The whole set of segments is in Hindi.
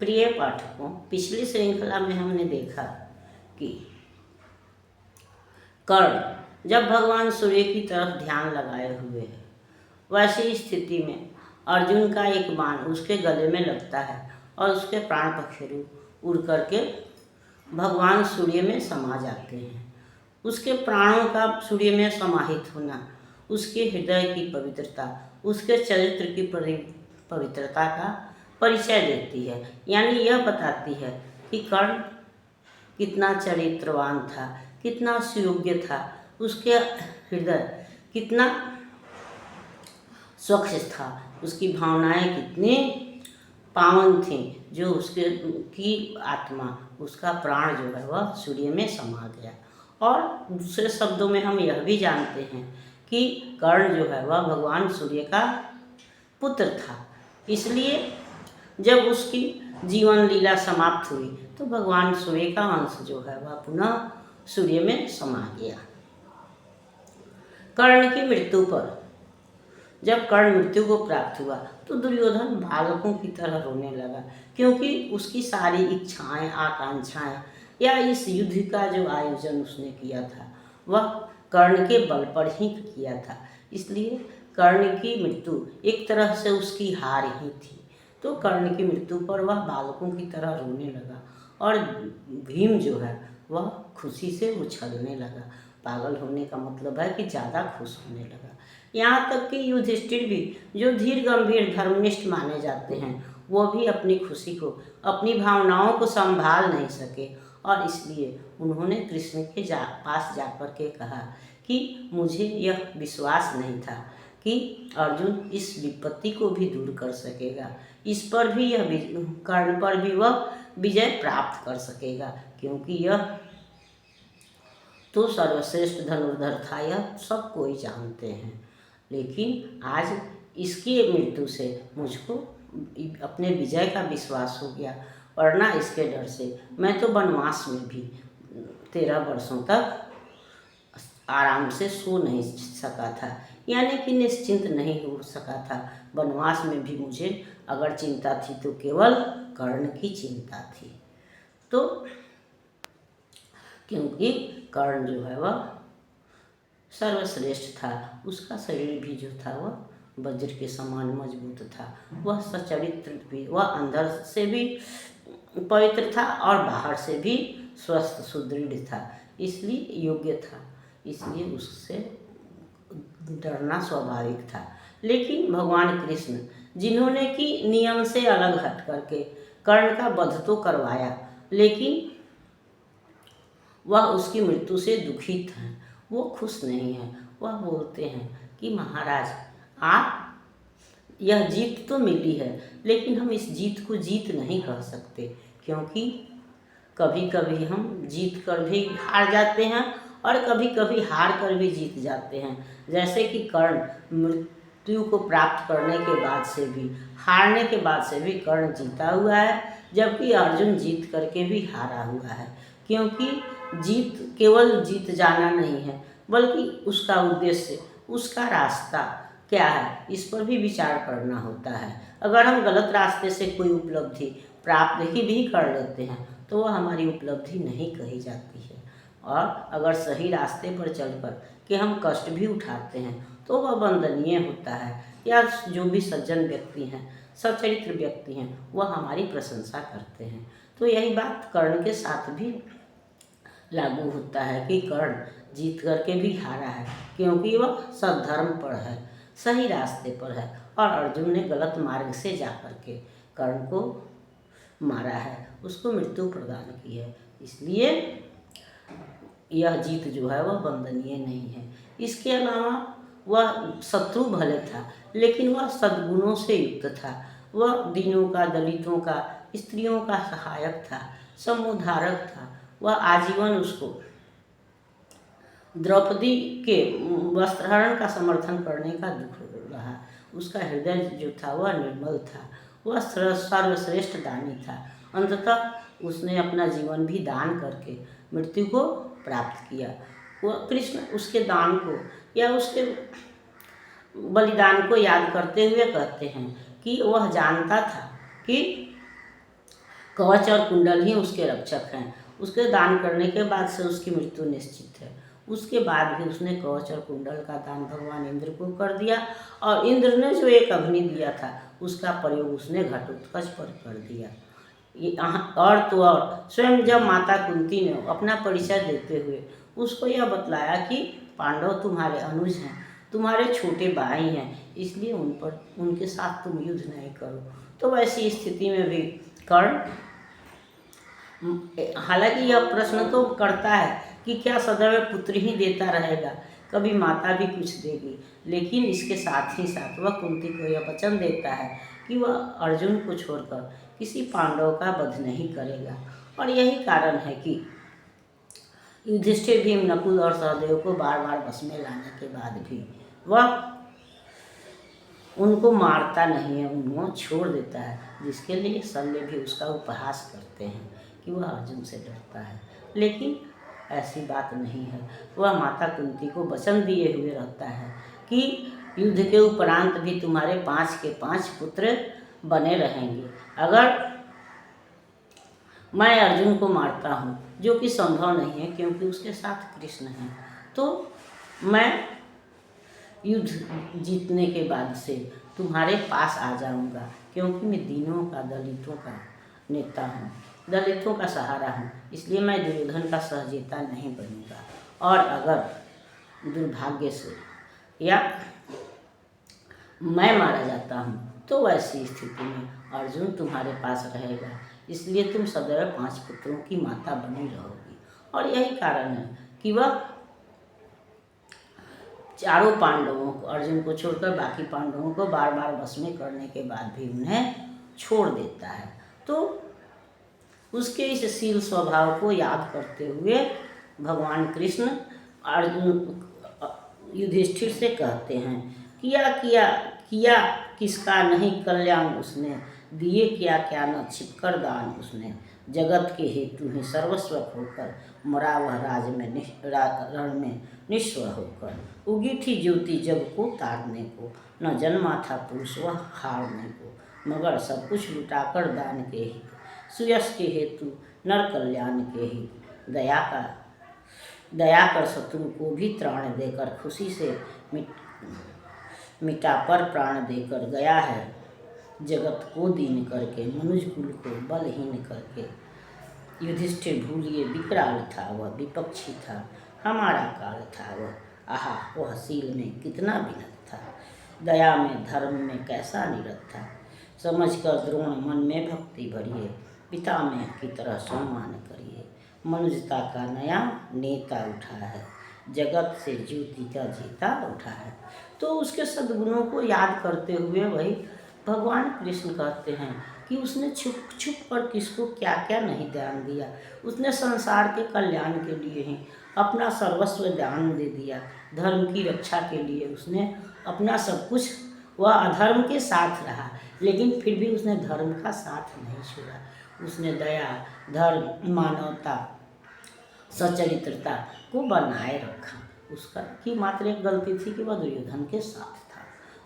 प्रिय पाठकों, पिछली श्रृंखला में हमने देखा कि कर्ण जब भगवान सूर्य की तरफ ध्यान लगाए हुए है, वैसी स्थिति में अर्जुन का एक बाण उसके गले में लगता है और उसके प्राण पखेरु उड़ करके भगवान सूर्य में समा जाते हैं। उसके प्राणों का सूर्य में समाहित होना उसके हृदय की पवित्रता, उसके चरित्र की पवित्रता का परिचय देती है। यानी यह बताती है कि कर्ण कितना चरित्रवान था, कितना सुयोग्य था, उसके हृदय कितना स्वच्छ था, उसकी भावनाएं कितनी पावन थी, जो उसके की आत्मा, उसका प्राण जो है वह सूर्य में समा गया। और दूसरे शब्दों में हम यह भी जानते हैं कि कर्ण जो है वह भगवान सूर्य का पुत्र था। इसलिए जब उसकी जीवन लीला समाप्त हुई तो भगवान सूर्य का अंश जो है वह पुनः सूर्य में समा गया। कर्ण की मृत्यु पर जब कर्ण मृत्यु को प्राप्त हुआ तो दुर्योधन बालकों की तरह रोने लगा, क्योंकि उसकी सारी इच्छाएं, आकांक्षाएं या इस युद्ध का जो आयोजन उसने किया था वह कर्ण के बल पर ही किया था। इसलिए कर्ण की मृत्यु एक तरह से उसकी हार ही थी। तो कर्ण की मृत्यु पर वह बालकों की तरह रोने लगा और भीम जो है वह खुशी से उछलने लगा। पागल होने का मतलब है कि ज़्यादा खुश होने लगा। यहाँ तक कि युधिष्ठिर भी, जो धीर गंभीर धर्मनिष्ठ माने जाते हैं, वो भी अपनी खुशी को, अपनी भावनाओं को संभाल नहीं सके और इसलिए उन्होंने कृष्ण के पास जाकर के कहा कि मुझे यह विश्वास नहीं था कि अर्जुन इस विपत्ति को भी दूर कर सकेगा, इस पर भी यह कर्ण पर भी वह विजय प्राप्त कर सकेगा, क्योंकि यह तो सर्वश्रेष्ठ धनुर्धर था, यह सब कोई जानते हैं। लेकिन आज इसकी मृत्यु से मुझको अपने विजय का विश्वास हो गया, वरना इसके डर से मैं तो वनवास में भी 13 वर्षों तक आराम से सो नहीं सका था, यानी कि निश्चिंत नहीं हो सका था। वनवास में भी मुझे अगर चिंता थी तो केवल कर्ण की चिंता थी। तो क्योंकि कर्ण जो है वह सर्वश्रेष्ठ था, उसका शरीर भी जो था वह वज्र के समान मजबूत था, वह सचरित्र भी, वह अंदर से भी पवित्र था और बाहर से भी स्वस्थ सुदृढ़ था, इसलिए योग्य था, इसलिए उससे डरना स्वाभाविक था। लेकिन भगवान कृष्ण, जिन्होंने कि नियम से अलग हट करके कर्ण का वध तो करवाया, लेकिन वह उसकी मृत्यु से दुखित हैं, वो खुश नहीं हैं। वह बोलते हैं कि महाराज, आप यह जीत तो मिली है, लेकिन हम इस जीत को जीत नहीं कह सकते, क्योंकि कभी कभी हम जीत कर भी हार जाते हैं और कभी कभी हार कर भी जीत जाते हैं। जैसे कि कर्ण मृत्यु को प्राप्त करने के बाद से भी, हारने के बाद से भी कर्ण जीता हुआ है, जबकि अर्जुन जीत करके भी हारा हुआ है। क्योंकि जीत केवल जीत जाना नहीं है, बल्कि उसका उद्देश्य, उसका रास्ता क्या है, इस पर भी विचार करना होता है। अगर हम गलत रास्ते से कोई उपलब्धि प्राप्त ही भी कर लेते हैं तो वह हमारी उपलब्धि नहीं कही जाती है, और अगर सही रास्ते पर चलकर के हम कष्ट भी उठाते हैं तो वह वंदनीय होता है, या जो भी सज्जन व्यक्ति हैं, सच्चरित्र व्यक्ति हैं, वह हमारी प्रशंसा करते हैं। तो यही बात कर्ण के साथ भी लागू होता है कि कर्ण जीत करके भी हारा है, क्योंकि वह सद्धर्म पर है, सही रास्ते पर है, और अर्जुन ने गलत मार्ग से जाकर के कर्ण को मारा है, उसको मृत्यु प्रदान की है। इसलिए यह जीत जो है वह वंदनीय नहीं है। इसके अलावा वह शत्रु भले था, लेकिन वह सद्गुणों से युक्त था। वह दीनों का, दलितों का, स्त्रियों का सहायक था, समुद्धारक था। वह आजीवन उसको द्रौपदी के वस्त्रहरण का समर्थन करने का दुख रहा। उसका हृदय जो था वह निर्मल था, वह सर्वश्रेष्ठ दानी था। अंततः उसने अपना जीवन भी दान करके मृत्यु को प्राप्त किया। वह कृष्ण उसके दान को या उसके बलिदान को याद करते हुए कहते हैं कि वह जानता था कि कवच और कुंडल ही उसके रक्षक हैं। उसके दान करने के बाद से उसकी मृत्यु निश्चित है। उसके बाद भी उसने कवच और कुंडल का दान भगवान इंद्र को कर दिया, और इंद्र ने जो एक अग्नि दिया था उसका प्रयोग उसने घटोत्कच पर कर दिया। और तो और स्वयं जब माता कुंती ने अपना परिचय देते हुए उसको यह बतलाया कि पांडव तुम्हारे अनुज हैं, तुम्हारे छोटे भाई हैं, इसलिए उनके साथ तुम युद्ध नहीं करो। तो वैसी स्थिति में भी कर्ण, हालांकि यह प्रश्न तो करता है कि क्या सदैव पुत्र ही देता रहेगा, कभी माता भी कुछ देगी, लेकिन इसके साथ ही साथ वह कुंती को यह वचन देता है कि वह अर्जुन को छोड़कर किसी पांडव का वध नहीं करेगा। और यही कारण है कि युधिष्ठिर, भीम, नकुल और सहदेव को बार बार बस में लाने के बाद भी वह उनको मारता नहीं है, उनको छोड़ देता है, जिसके लिए शल्य भी उसका उपहास करते हैं कि वह अर्जुन से डरता है। लेकिन ऐसी बात नहीं है, वह माता कुंती को वचन दिए हुए रहता है कि युद्ध के उपरांत भी तुम्हारे 5 के 5 पुत्र बने रहेंगे। अगर मैं अर्जुन को मारता हूँ, जो कि संभव नहीं है क्योंकि उसके साथ कृष्ण हैं, तो मैं युद्ध जीतने के बाद से तुम्हारे पास आ जाऊंगा, क्योंकि मैं दीनों का, दलितों का नेता हूँ, दलितों का सहारा हूँ, इसलिए मैं दुर्योधन का सहजेता नहीं बनूंगा। और अगर दुर्भाग्य से या मैं मारा जाता हूँ तो वैसी स्थिति में अर्जुन तुम्हारे पास रहेगा, इसलिए तुम सदैव 5 पुत्रों की माता बनी रहोगी। और यही कारण है कि वह चारों पांडवों को, अर्जुन को छोड़कर बाकी पांडवों को बार बार वश में करने के बाद भी उन्हें छोड़ देता है। तो उसके इस शील स्वभाव को याद करते हुए भगवान कृष्ण अर्जुन युधिष्ठिर से कहते हैं, किया किया किया किसका नहीं कल्याण उसने, दिए क्या क्या न छिपकर दान उसने, जगत के हेतु ही सर्वस्व होकर मरा वह राज में रण में निस्वर होकर, उगी थी ज्योति जग को तारने को, न जन्मा था पुरुष वह हारने को, मगर सब कुछ लुटाकर दान के हित, सुयश के हेतु नर कल्याण के हित, दया कर शत्रु को भी त्राण देकर, खुशी से मिटा पर प्राण देकर गया है, जगत को दीन करके मनुज कुल को बलहीन करके। युधिष्ठिर भूलिए विकराल था वह, विपक्षी था हमारा काल था वह, आहा वह शील में कितना विनत था, दया में धर्म में कैसा निरत था, समझ कर द्रोण मन में भक्ति भरिए, पिता में की तरह सम्मान करिए, मनुजता का नया नेता उठा है, जगत से ज्योति का जीता उठा है। तो उसके सद्गुणों को याद करते हुए वही भगवान कृष्ण कहते हैं कि उसने छुप छुप कर किसको क्या क्या नहीं दान दिया, उसने संसार के कल्याण के लिए ही अपना सर्वस्व दान दे दिया, धर्म की रक्षा के लिए उसने अपना सब कुछ, वह अधर्म के साथ रहा लेकिन फिर भी उसने धर्म का साथ नहीं छोड़ा, उसने दया, धर्म, मानवता, सचरित्रता को बनाए रखा। उसका की मात्र एक गलती थी कि वह दुर्योधन के साथ था,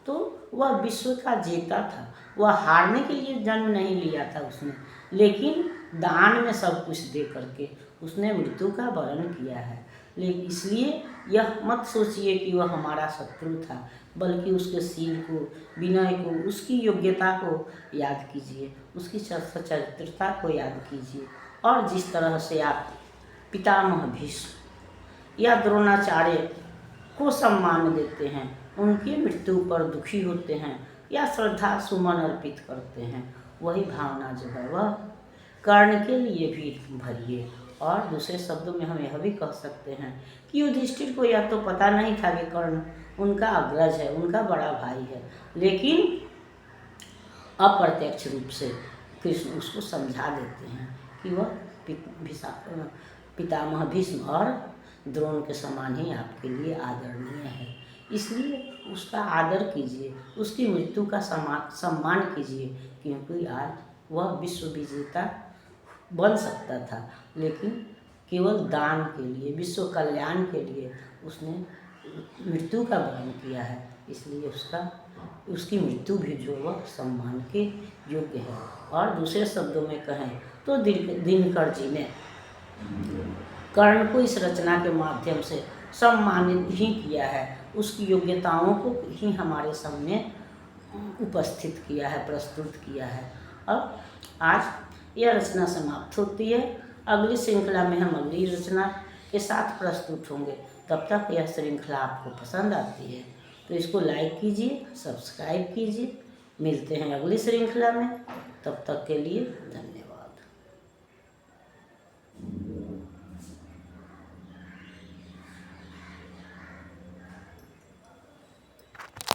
तो वह विश्व का जेता था, वह हारने के लिए जन्म नहीं लिया था उसने, लेकिन दान में सब कुछ दे करके उसने मृत्यु का वरण किया है। लेकिन इसलिए यह मत सोचिए कि वह हमारा शत्रु था, बल्कि उसके शील को, विनय को, उसकी योग्यता को याद कीजिए, उसकी सचरित्रता को याद कीजिए। और जिस तरह से आप पितामह भीष्म या द्रोणाचार्य को सम्मान देते हैं, उनकी मृत्यु पर दुखी होते हैं या श्रद्धा सुमन अर्पित करते हैं, वही भावना जो है वह कर्ण के लिए भी भरिए। और दूसरे शब्दों में हम यह भी कह सकते हैं कि युधिष्ठिर को यह तो पता नहीं था कि कर्ण उनका अग्रज है, उनका बड़ा भाई है, लेकिन अप्रत्यक्ष रूप से कृष्ण उसको समझा देते हैं कि वह पितामह भीष्म और द्रोण के समान ही आपके लिए आदरणीय है, इसलिए उसका आदर कीजिए, उसकी मृत्यु का सम्मान कीजिए, क्योंकि आज वह विश्व विजेता बन सकता था, लेकिन केवल दान के लिए, विश्व कल्याण के लिए उसने मृत्यु का वरण किया है, इसलिए उसका उसकी मृत्यु भी जो वह सम्मान के योग्य है। और दूसरे शब्दों में कहें तो दिनकर जी ने कर्ण को इस रचना के माध्यम से सम्मानित ही किया है, उसकी योग्यताओं को ही हमारे सामने उपस्थित किया है, प्रस्तुत किया है। अब आज यह रचना समाप्त होती है। अगली श्रृंखला में हम अगली रचना के साथ प्रस्तुत होंगे। तब तक यह श्रृंखला आपको पसंद आती है तो इसको लाइक कीजिए, सब्सक्राइब कीजिए। मिलते हैं अगली श्रृंखला में, तब तक के लिए धन्यवाद।